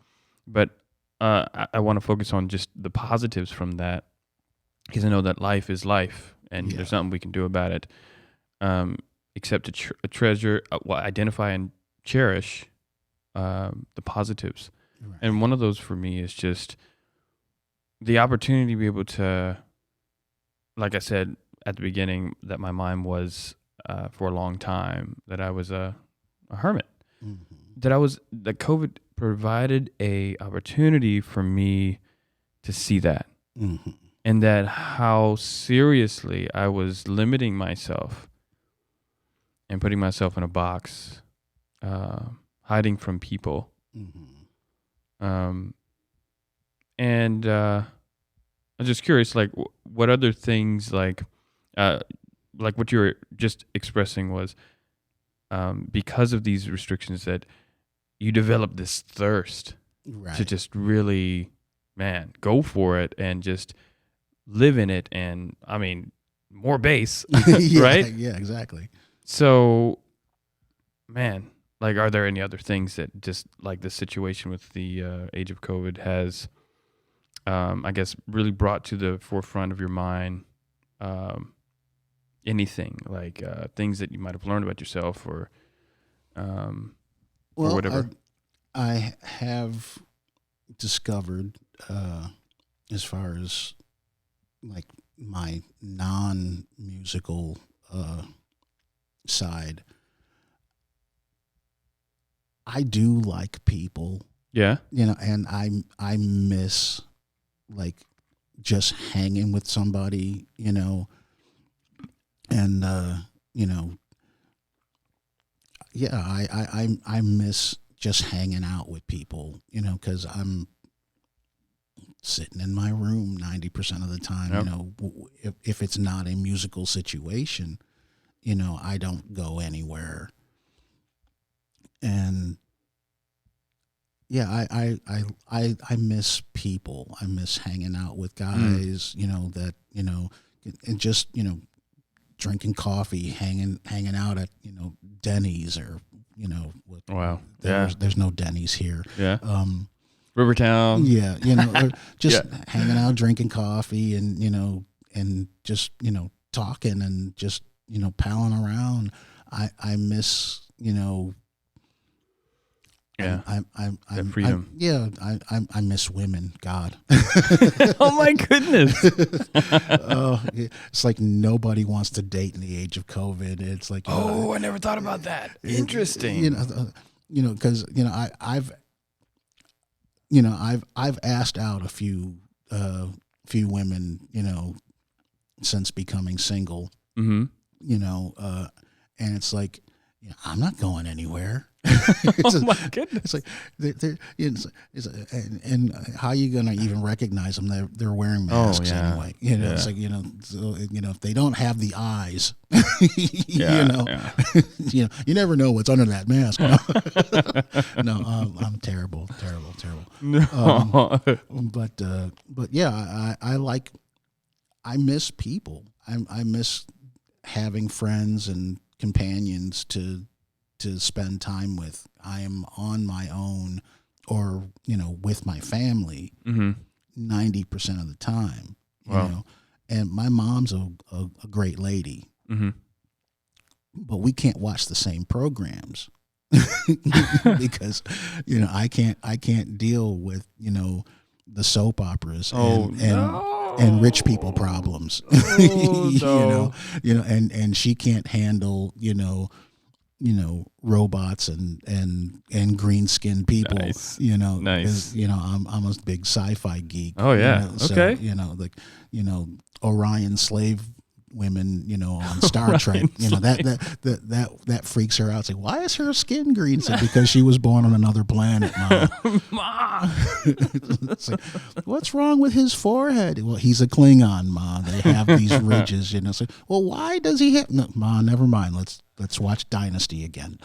But I want to focus on just the positives from that, because I know that life is life, and there's nothing we can do about it, except to treasure, identify and cherish the positives. Right. And one of those for me is just the opportunity to be able to, like I said at the beginning, that my mind was for a long time that I was a hermit. Mm-hmm. That COVID provided a opportunity for me to see that, Mm-hmm. and that how seriously I was limiting myself and putting myself in a box, hiding from people. Mm-hmm. And I'm just curious, like, what other things, like what you were just expressing was, because of these restrictions, that you developed this thirst Right. to just really, man, go for it and just live in it. And I mean, more bass, right? Yeah, exactly. So, man, like, are there any other things that just like this situation with the age of COVID has, I guess, really brought to the forefront of your mind? Anything like things that you might have learned about yourself, or whatever. I have discovered, as far as like my non-musical side, I do like people, Yeah. and I miss like just hanging with somebody, and I miss just hanging out with people, because I'm sitting in my room 90% of the time. Yep. If it's not a musical situation, I don't go anywhere. And yeah, I miss people. I miss hanging out with guys, that, and just, drinking coffee, hanging out at, Denny's, or, Wow. there's no Denny's here. Yeah. Rivertown. Yeah, or just hanging out, drinking coffee, and and just talking, and just palling around. I miss The freedom. I miss women. God. Oh my goodness. It's like nobody wants to date in the age of COVID. It's like, I never thought about that. Interesting. Because I've asked out a few women, since becoming single. Mm-hmm. And it's like, I'm not going anywhere. My goodness. It's like, and how are you gonna even recognize them? They're wearing masks anyway. It's like, so, if they don't have the eyes, you never know what's under that mask. No, I'm terrible. No. But yeah, I miss people. I miss having friends and companions to to spend time with. I am on my own or, with my family 90% of the time, you know. And my mom's a great lady, but we can't watch the same programs because, I can't deal with, the soap operas and rich people problems, and she can't handle, robots and green skinned people, Nice. because, I'm a big sci-fi geek. Oh yeah. Okay. So, Orion slave women, on Star Trek, that freaks her out. It's like, why is her skin green? It's like, because she was born on another planet, Ma. It's like, what's wrong with his forehead? Well, he's a Klingon, Ma. They have these ridges, It's like, well, why does he have? No, Ma, never mind. Let's watch Dynasty again.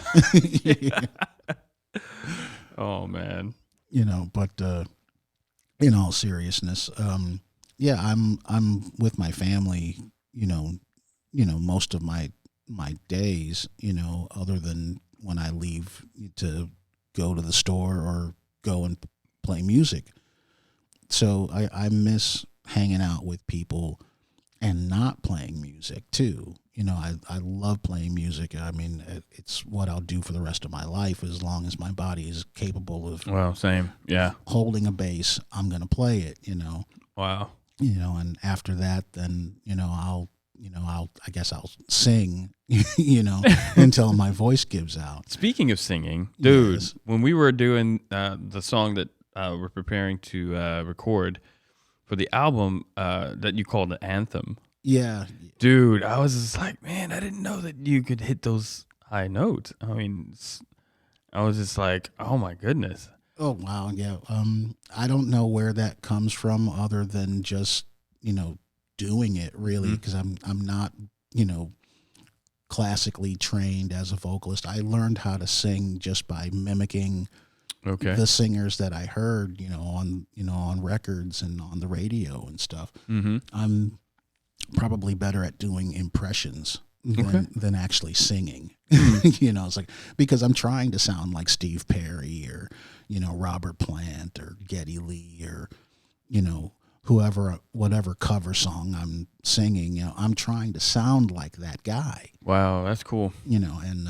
Oh man. But in all seriousness, I'm with my family, most of my days, other than when I leave to go to the store or go and play music. So I miss hanging out with people and not playing music too. I love playing music. I mean, it's what I'll do for the rest of my life as long as my body is capable of. Well, same. Yeah. Holding a bass, I'm going to play it, Wow. And after that, then, I guess I'll sing, until my voice gives out. Speaking of singing, dude, Yes. when we were doing the song that we're preparing to record for the album that you called the anthem, Yeah. dude, I was just like, man, I didn't know that you could hit those high notes. I mean, I was just like, oh my goodness. Oh, wow. Yeah. I don't know where that comes from other than just, doing it really. Cause I'm not, classically trained as a vocalist. I learned how to sing just by mimicking the singers that I heard, on records and on the radio and stuff. I'm probably better at doing impressions than actually singing. It's like, because I'm trying to sound like Steve Perry or, Robert Plant or Geddy Lee or, whatever cover song I'm singing, I'm trying to sound like that guy. Wow, that's cool. And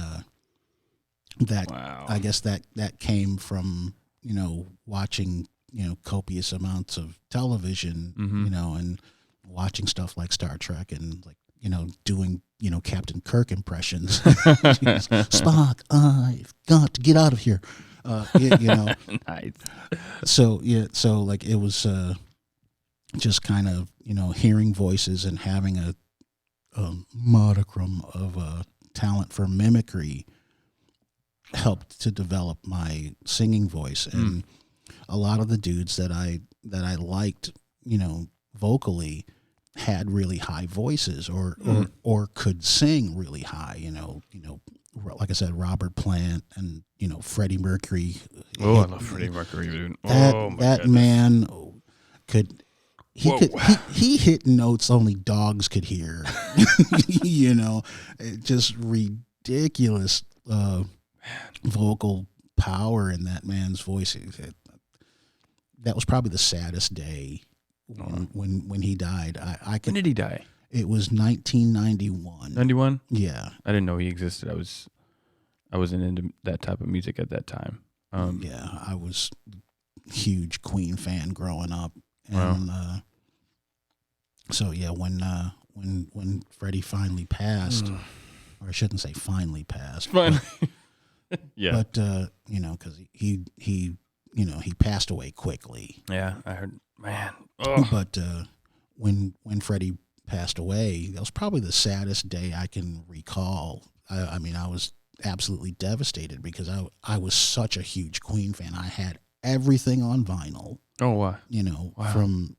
I guess that came from, watching, copious amounts of television, and watching stuff like Star Trek and like, doing, Captain Kirk impressions. Spock, I've got to get out of here. Nice. So like it was just kind of, hearing voices and having a modicum of talent for mimicry helped to develop my singing voice. And a lot of the dudes that I liked, vocally had really high voices or could sing really high, like I said, Robert Plant and, Freddie Mercury. Oh, I love Freddie Mercury, dude. That man could he hit notes only dogs could hear. Just ridiculous vocal power in that man's voice. That was probably the saddest day when he died. When did he die? It was 1991. 91? Yeah. I didn't know he existed. I wasn't into that type of music at that time. Yeah, I was a huge Queen fan growing up. And so yeah, when Freddie finally passed, or I shouldn't say finally passed. Finally. Yeah. But because he passed away quickly. Yeah, I heard, man. Oh. But when Freddie passed away, that was probably the saddest day I can recall. I mean, I was absolutely devastated because I was such a huge Queen fan. I had everything on vinyl. Oh, wow. Wow. From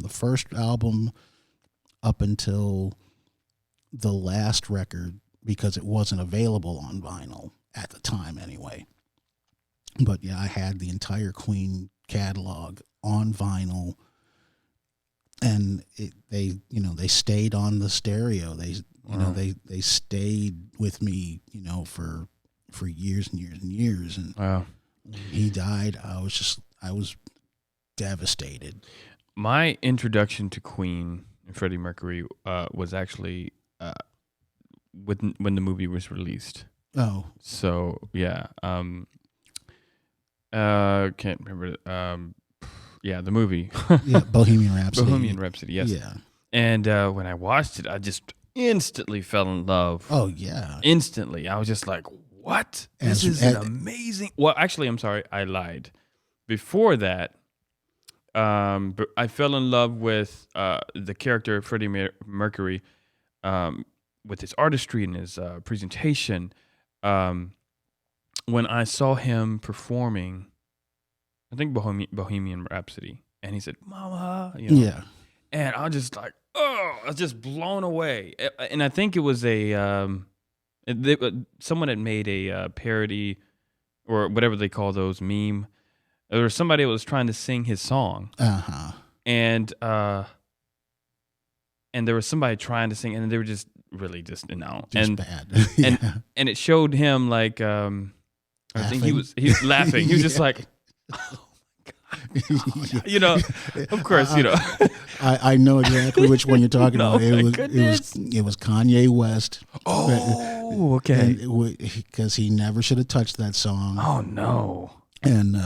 the first album up until the last record, because it wasn't available on vinyl at the time anyway. But yeah, I had the entire Queen catalog on vinyl, and they stayed on the stereo. They stayed with me, for for years and years and years. And Wow. when he died, I was devastated. My introduction to Queen and Freddie Mercury was actually when the movie was released. Oh, So yeah, can't remember. Yeah, the movie. yeah, Bohemian Rhapsody. Bohemian Rhapsody. Yes. Yeah. And when I watched it, I just instantly fell in love. Oh yeah. Instantly, I was just like, "What? This is an amazing." Well, actually, I'm sorry, I lied. Before that, but I fell in love with the character Freddie Mercury, with his artistry and his presentation. When I saw him performing, I think Bohemian Rhapsody, and he said, "Mama," Yeah. and I was just like, "Oh!" I was just blown away. And I think it was someone had made a parody or whatever they call those meme. There was somebody that was trying to sing his song, and there was somebody trying to sing, and they were just really just Just bad. and it showed him like I think he was laughing. He was just like, oh my God. Of course, I know exactly which one you're talking about. It was Kanye West. Oh, okay. Because he never should have touched that song. Oh no. And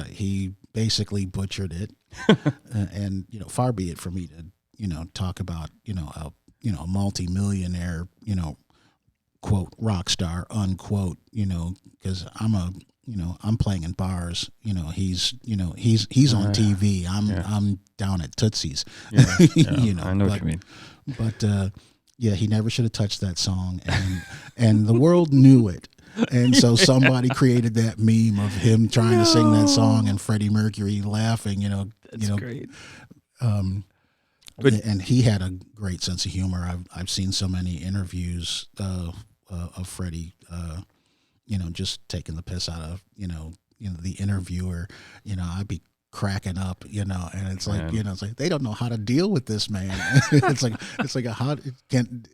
he basically butchered it. And far be it for me to talk about a multi-millionaire quote rock star unquote because I'm playing in bars. He's on TV. I'm down at Tootsie's. Yeah, I know what you mean. But he never should have touched that song, and the world knew it. And so somebody created that meme of him trying to sing that song and Freddie Mercury laughing. That's great. And he had a great sense of humor. I've seen so many interviews of Freddie, just taking the piss out of the interviewer. I'd be cracking up, and it's like it's like they don't know how to deal with this man. it's like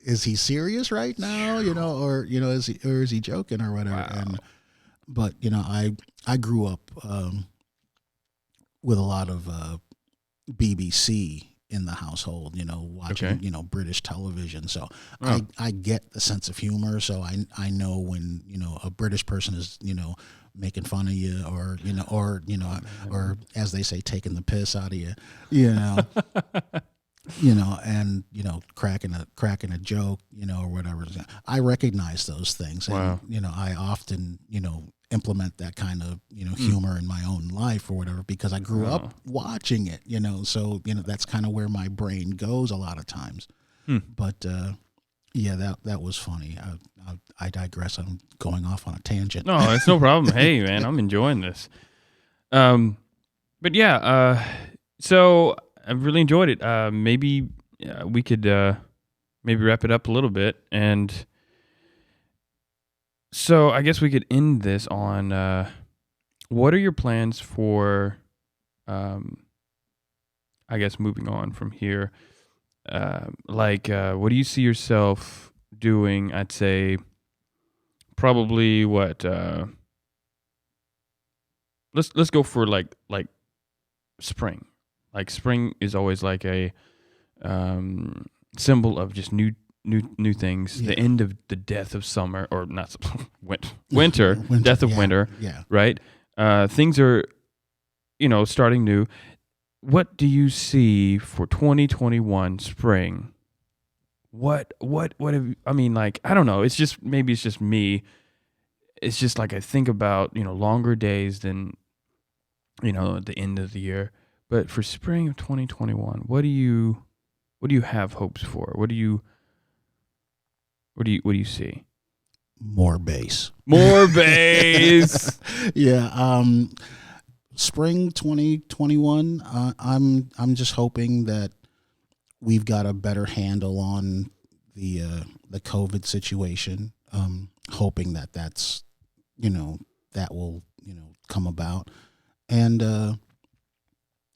is he serious right now? Or is he joking or whatever? Wow. But I grew up with a lot of BBC in the household, watching, British television. So I get the sense of humor. So I know when, a British person is, making fun of you or as they say, taking the piss out of you, and, cracking a joke, or whatever. I recognize those things. Wow. And, I often, implement that kind of humor in my own life or whatever because I grew up watching it, so that's kind of where my brain goes a lot of times. But that was funny. I digress. I'm going off on a tangent. No, that's no problem. Hey man, I'm enjoying this. But yeah, so I've really enjoyed it. Maybe we could maybe wrap it up a little bit. And so I guess we could end this on what are your plans for, I guess, moving on from here? What do you see yourself doing? I'd say probably what, let's go for like spring. Like spring is always like a symbol of just new things. The end of the death of summer, or not winter, death of winter. Yeah. Right. Things are, starting new. What do you see for 2021 spring? What have you, I mean, like, I don't know. It's just, maybe it's just me. It's just like I think about, longer days than, at the end of the year. But for spring of 2021, what do you have hopes for? What do you see? More bass. More bass. Yeah. Spring 2021. I'm just hoping that we've got a better handle on the COVID situation. Hoping that's that will come about. And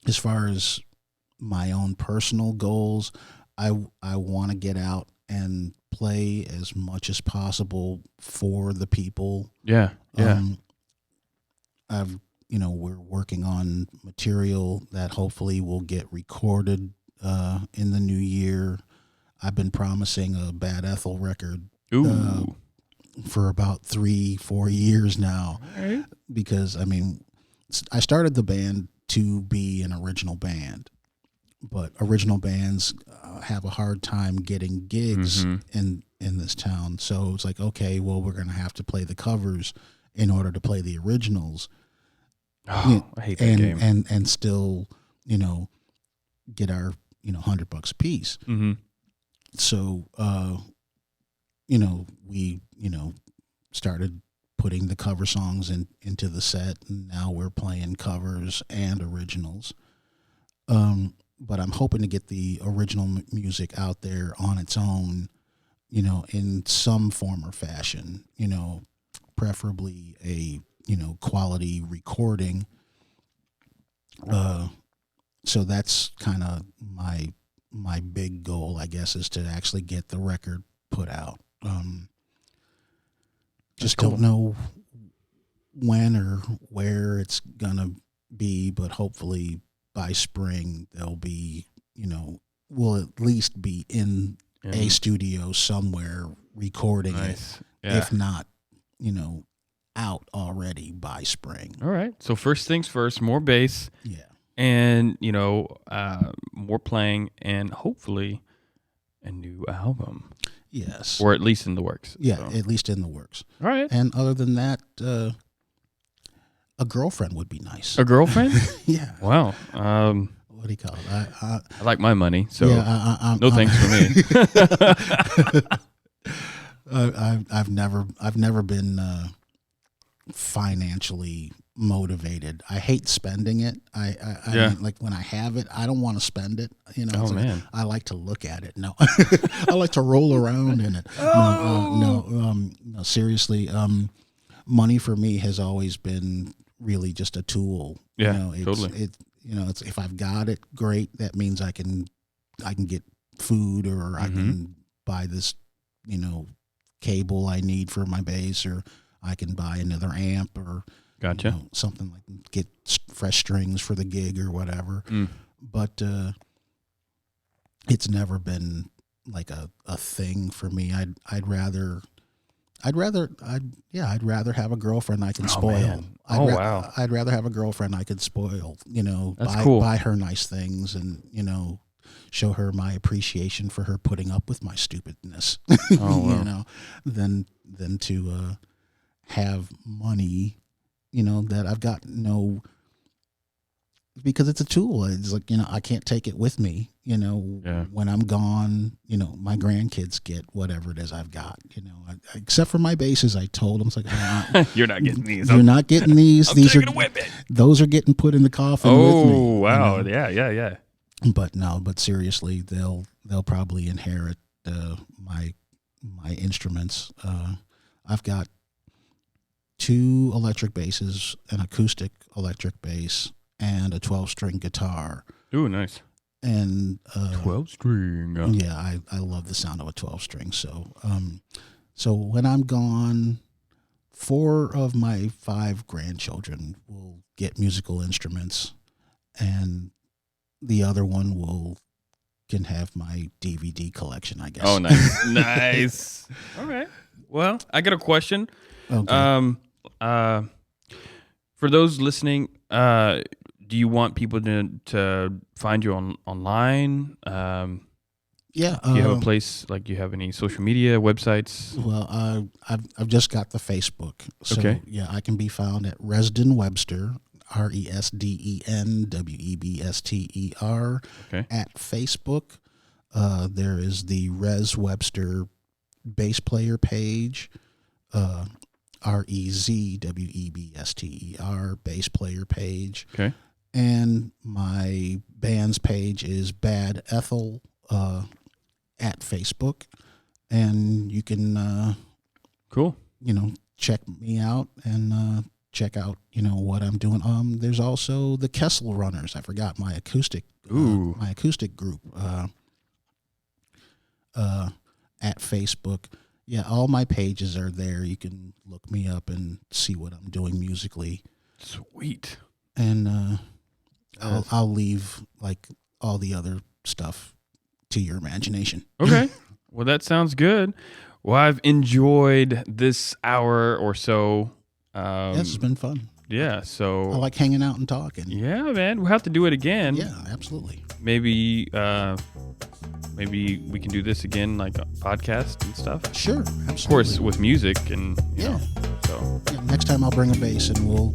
as far as my own personal goals, I want to get out and play as much as possible for the people. Yeah. We're working on material that hopefully will get recorded in the new year. I've been promising a Bad Ethel record for about 3-4 years now, right. because I started the band to be an original band, but original bands have a hard time getting gigs in this town. So it's like, okay, well, we're going to have to play the covers in order to play the originals. Oh, I hate that game. And still, get our, $100 a piece. Mm-hmm. So, we, started putting the cover songs into the set, and now we're playing covers and originals. But I'm hoping to get the original music out there on its own, in some form or fashion, preferably a, quality recording. So that's kind of my big goal, I guess, is to actually get the record put out. Just cool. Don't know when or where it's gonna be, but hopefully by spring they'll be, we'll at least be in a studio somewhere recording it, if not, out already by spring. All right. So first things first, more bass. Yeah. And, more playing, and hopefully a new album. Yes. Or at least in the works. Yeah, so. At least in the works. All right. And other than that, a girlfriend would be nice. A girlfriend? Yeah. Wow. What do you call it? I like my money, so no thanks for me. I've never been financially motivated. I hate spending it. I mean, like when I have it, I don't want to spend it. Man. I like to look at it. No, I like to roll around in it. No, seriously. Money for me has always been really just a tool. Yeah, totally. It's if I've got it, great. That means I can get food, or I can buy this, cable I need for my bass, or I can buy another amp, or gotcha. Something like get fresh strings for the gig or whatever. But it's never been like a thing for me. I'd rather have a girlfriend I can spoil. Wow. I'd rather have a girlfriend I could spoil, That's cool. buy her nice things, and, show her my appreciation for her putting up with my stupidness, wow. than to have money, that I've got because it's a tool. It's like, I can't take it with me, when I'm gone. My grandkids get whatever it is I've got, except for my basses. I told them, it's like, you're not getting these. You're not getting these. These are those are getting put in the coffin with me. Oh, wow. Yeah. But seriously, they'll probably inherit my instruments. I've got 2 electric basses, an acoustic electric bass, and a 12-string guitar. Ooh, nice. And 12-string. Yeah, I love the sound of a 12-string. So when I'm gone, 4 of my 5 grandchildren will get musical instruments, and the other one can have my DVD collection, I guess. Oh, nice. Nice. All right. Well, I got a question. Okay. For those listening, do you want people to find you online? Yeah. Do you have a place, like, you have any social media websites? Well, I've just got the Facebook. So, okay. Yeah, I can be found at Resden Webster, RESDEN WEBSTER. Okay. At Facebook. There is the Res Webster bass player page, REZWEBSTER bass player page. Okay. And my band's page is Bad Ethel at Facebook, and you can cool. Check me out and check out what I'm doing. There's also the Kessel Runners. I forgot my acoustic group. at Facebook. Yeah, all my pages are there. You can look me up and see what I'm doing musically. Sweet. And I'll leave like all the other stuff to your imagination. Okay. Well, that sounds good. Well, I've enjoyed this hour or so. This has been fun. Yeah, so I like hanging out and talking. Yeah, man, we'll have to do it again. Yeah, absolutely. Maybe we can do this again, like a podcast and stuff. Sure, absolutely. Of course, with music and you know, so. Yeah, next time I'll bring a bass and we'll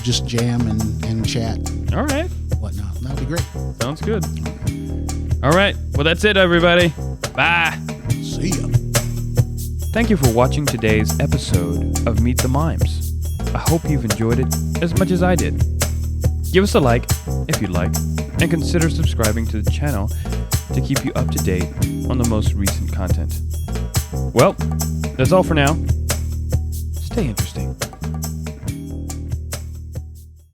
just jam and chat. All right. Whatnot. That'll be great. Sounds good. All right. Well, that's it, everybody. Bye. See ya. Thank you for watching today's episode of Meet the Mimes. I hope you've enjoyed it as much as I did. Give us a like if you'd like, and consider subscribing to the channel to keep you up to date on the most recent content. Well, that's all for now. Stay interesting.